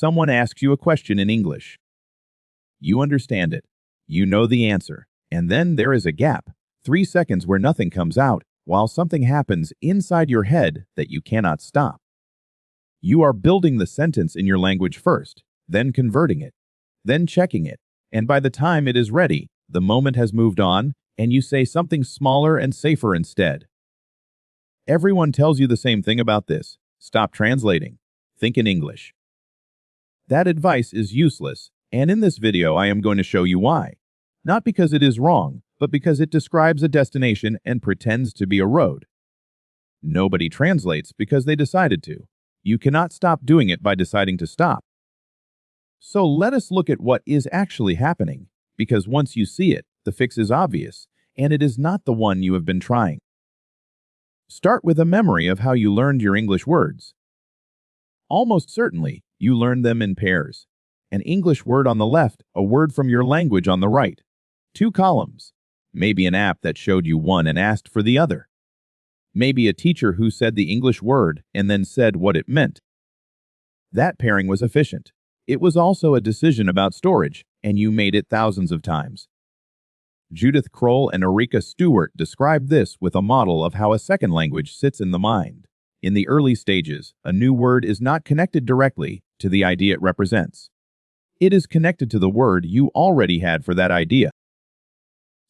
Someone asks you a question in English. You understand it. You know the answer. And then there is a gap, 3 seconds where nothing comes out, while something happens inside your head that you cannot stop. You are building the sentence in your language first, then converting it, then checking it, and by the time it is ready, the moment has moved on, and you say something smaller and safer instead. Everyone tells you the same thing about this. Stop translating. Think in English. That advice is useless, and in this video I am going to show you why. Not because it is wrong, but because it describes a destination and pretends to be a road. Nobody translates because they decided to. You cannot stop doing it by deciding to stop. So let us look at what is actually happening, because once you see it, the fix is obvious, and it is not the one you have been trying. Start with a memory of how you learned your English words. Almost certainly, you learned them in pairs. An English word on the left, a word from your language on the right. 2 columns. Maybe an app that showed you one and asked for the other. Maybe a teacher who said the English word and then said what it meant. That pairing was efficient. It was also a decision about storage, and you made it thousands of times. Judith Kroll and Erika Stewart described this with a model of how a second language sits in the mind. In the early stages, a new word is not connected directly to the idea it represents. It is connected to the word you already had for that idea.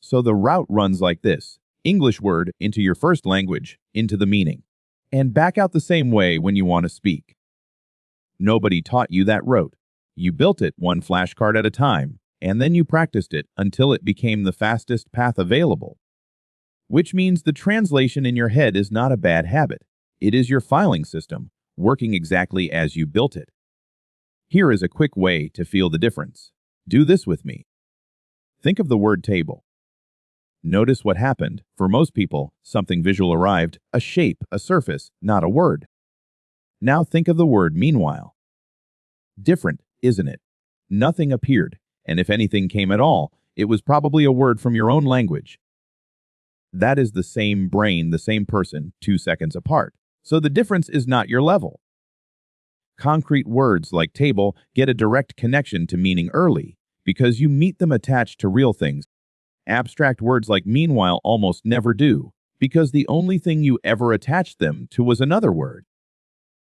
So the route runs like this: English word into your first language, into the meaning, and back out the same way when you want to speak. Nobody taught you that route. You built it one flashcard at a time, and then you practiced it until it became the fastest path available. Which means the translation in your head is not a bad habit. It is your filing system, working exactly as you built it. Here is a quick way to feel the difference. Do this with me. Think of the word table. Notice what happened. For most people, something visual arrived, a shape, a surface, not a word. Now think of the word meanwhile. Different, isn't it? Nothing appeared, and if anything came at all, it was probably a word from your own language. That is the same brain, the same person, 2 seconds apart. So the difference is not your level. Concrete words like table get a direct connection to meaning early because you meet them attached to real things. Abstract words like meanwhile almost never do because the only thing you ever attached them to was another word.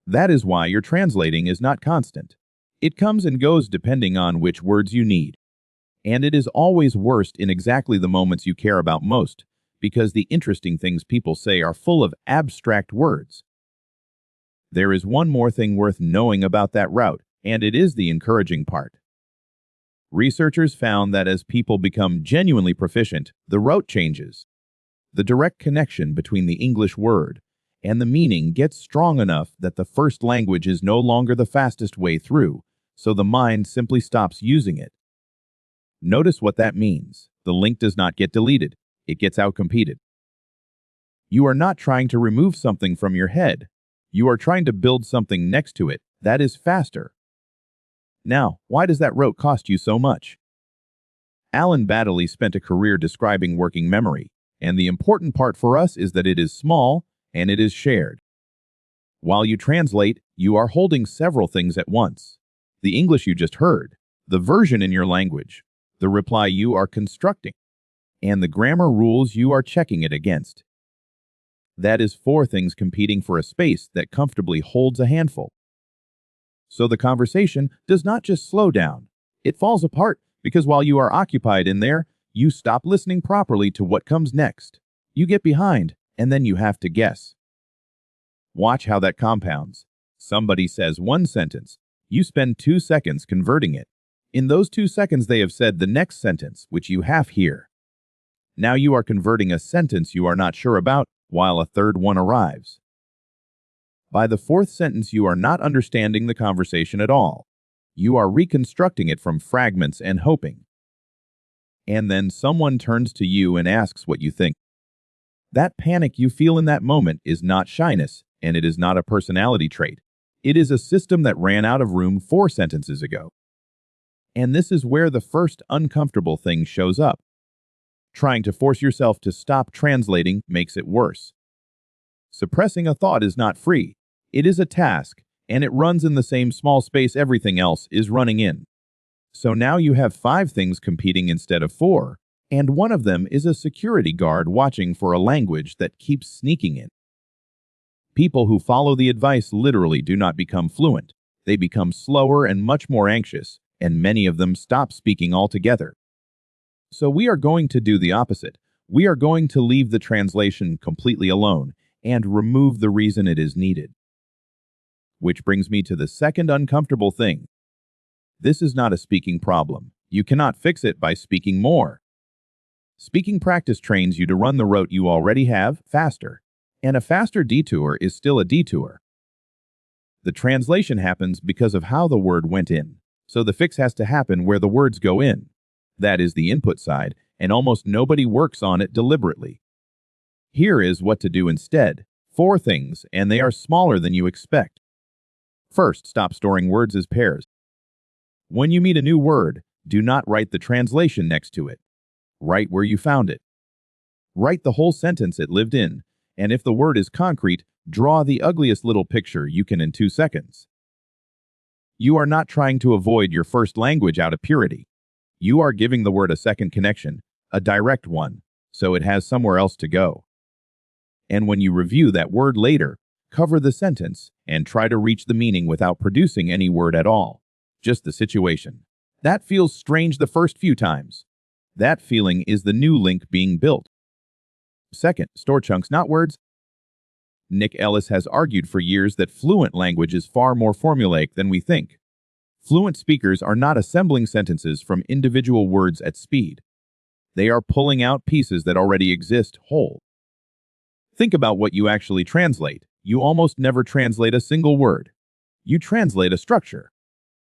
That is why your translating is not constant. It comes and goes depending on which words you need. And it is always worst in exactly the moments you care about most, because the interesting things people say are full of abstract words. There is one more thing worth knowing about that route, and it is the encouraging part. Researchers found that as people become genuinely proficient, the route changes. The direct connection between the English word and the meaning gets strong enough that the first language is no longer the fastest way through, so the mind simply stops using it. Notice what that means. The link does not get deleted. It gets outcompeted. You are not trying to remove something from your head. You are trying to build something next to it that is faster. Now, why does that route cost you so much? Alan Baddeley spent a career describing working memory, and the important part for us is that it is small and it is shared. While you translate, you are holding several things at once. The English you just heard, the version in your language, the reply you are constructing, and the grammar rules you are checking it against. That is 4 things competing for a space that comfortably holds a handful. So the conversation does not just slow down. It falls apart because while you are occupied in there, you stop listening properly to what comes next. You get behind, and then you have to guess. Watch how that compounds. Somebody says one sentence. You spend 2 seconds converting it. In those 2 seconds, they have said the next sentence, which you half hear. Now you are converting a sentence you are not sure about, while a third one arrives. By the 4th sentence, you are not understanding the conversation at all. You are reconstructing it from fragments and hoping. And then someone turns to you and asks what you think. That panic you feel in that moment is not shyness, and it is not a personality trait. It is a system that ran out of room 4 sentences ago. And this is where the first uncomfortable thing shows up. Trying to force yourself to stop translating makes it worse. Suppressing a thought is not free. It is a task, and it runs in the same small space everything else is running in. So now you have 5 things competing instead of 4, and one of them is a security guard watching for a language that keeps sneaking in. People who follow the advice literally do not become fluent. They become slower and much more anxious, and many of them stop speaking altogether. So we are going to do the opposite. We are going to leave the translation completely alone and remove the reason it is needed. Which brings me to the second uncomfortable thing. This is not a speaking problem. You cannot fix it by speaking more. Speaking practice trains you to run the route you already have faster, and a faster detour is still a detour. The translation happens because of how the word went in, so the fix has to happen where the words go in. That is the input side, and almost nobody works on it deliberately. Here is what to do instead. 4 things, and they are smaller than you expect. First, stop storing words as pairs. When you meet a new word, do not write the translation next to it. Write where you found it. Write the whole sentence it lived in, and if the word is concrete, draw the ugliest little picture you can in 2 seconds. You are not trying to avoid your first language out of purity. You are giving the word a second connection, a direct one, so it has somewhere else to go. And when you review that word later, cover the sentence and try to reach the meaning without producing any word at all, just the situation. That feels strange the first few times. That feeling is the new link being built. Second, store chunks, not words. Nick Ellis has argued for years that fluent language is far more formulaic than we think. Fluent speakers are not assembling sentences from individual words at speed. They are pulling out pieces that already exist whole. Think about what you actually translate. You almost never translate a single word. You translate a structure.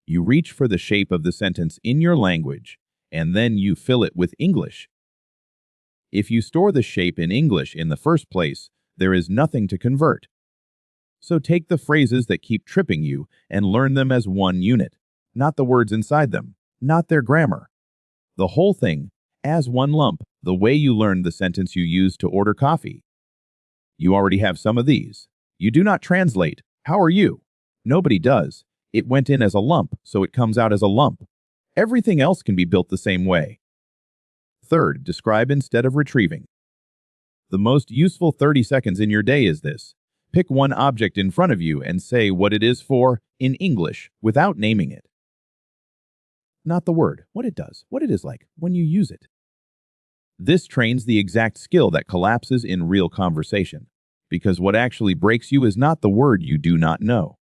You reach for the shape of the sentence in your language, and then you fill it with English. If you store the shape in English in the first place, there is nothing to convert. So take the phrases that keep tripping you and learn them as one unit, not the words inside them, not their grammar. The whole thing, as one lump, the way you learned the sentence you used to order coffee. You already have some of these. You do not translate, "How are you?" Nobody does. It went in as a lump, so it comes out as a lump. Everything else can be built the same way. Third, describe instead of retrieving. The most useful 30 seconds in your day is this. Pick one object in front of you and say what it is for in English without naming it. Not the word, what it does, what it is like when you use it. This trains the exact skill that collapses in real conversation, because what actually breaks you is not the word you do not know.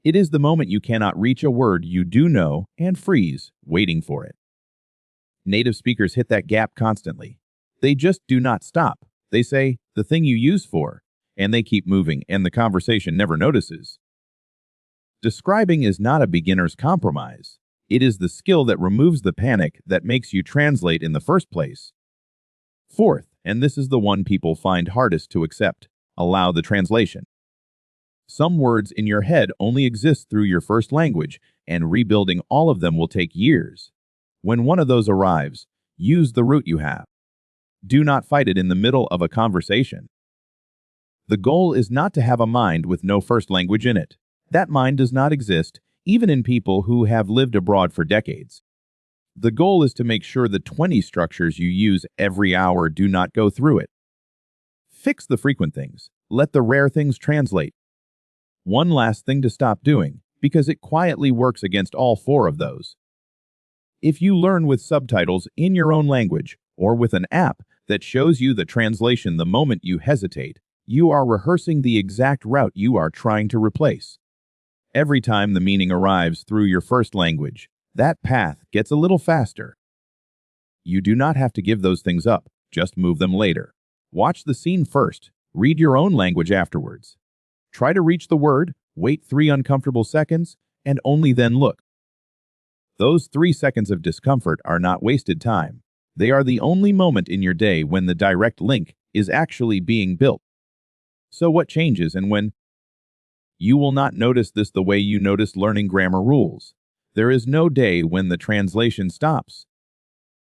It is the moment you cannot reach a word you do know and freeze, waiting for it. Native speakers hit that gap constantly. They just do not stop. They say, the thing you use for, and they keep moving, and the conversation never notices. Describing is not a beginner's compromise. It is the skill that removes the panic that makes you translate in the first place. Fourth, and this is the one people find hardest to accept, allow the translation. Some words in your head only exist through your first language, and rebuilding all of them will take years. When one of those arrives, use the route you have. Do not fight it in the middle of a conversation. The goal is not to have a mind with no first language in it. That mind does not exist, even in people who have lived abroad for decades. The goal is to make sure the 20 structures you use every hour do not go through it. Fix the frequent things. Let the rare things translate. One last thing to stop doing, because it quietly works against all 4 of those. If you learn with subtitles in your own language, or with an app that shows you the translation the moment you hesitate, you are rehearsing the exact route you are trying to replace. Every time the meaning arrives through your first language, that path gets a little faster. You do not have to give those things up, just move them later. Watch the scene first, read your own language afterwards. Try to reach the word, wait 3 uncomfortable seconds, and only then look. Those 3 seconds of discomfort are not wasted time. They are the only moment in your day when the direct link is actually being built. So what changes and when? You will not notice this the way you notice learning grammar rules. There is no day when the translation stops.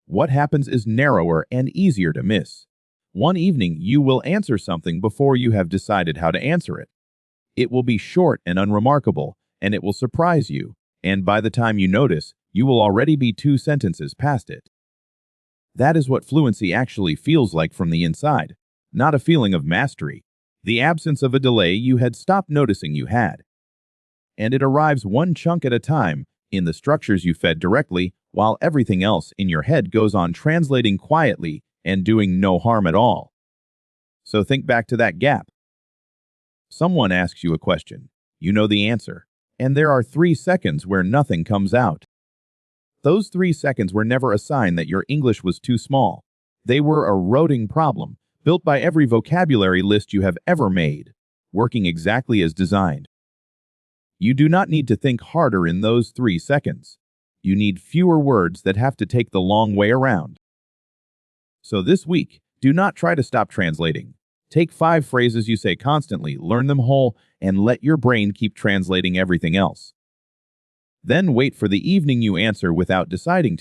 What happens is narrower and easier to miss. One evening, you will answer something before you have decided how to answer it. It will be short and unremarkable, and it will surprise you, and by the time you notice, you will already be 2 sentences past it. That is what fluency actually feels like from the inside, not a feeling of mastery, the absence of a delay you had stopped noticing you had. And it arrives one chunk at a time in the structures you fed directly, while everything else in your head goes on translating quietly and doing no harm at all. So think back to that gap. Someone asks you a question, you know the answer, and there are 3 seconds where nothing comes out. Those 3 seconds were never a sign that your English was too small. They were a roading problem, built by every vocabulary list you have ever made, working exactly as designed. You do not need to think harder in those 3 seconds. You need fewer words that have to take the long way around. So this week, do not try to stop translating. Take 5 phrases you say constantly, learn them whole, and let your brain keep translating everything else. Then wait for the evening you answer without deciding to.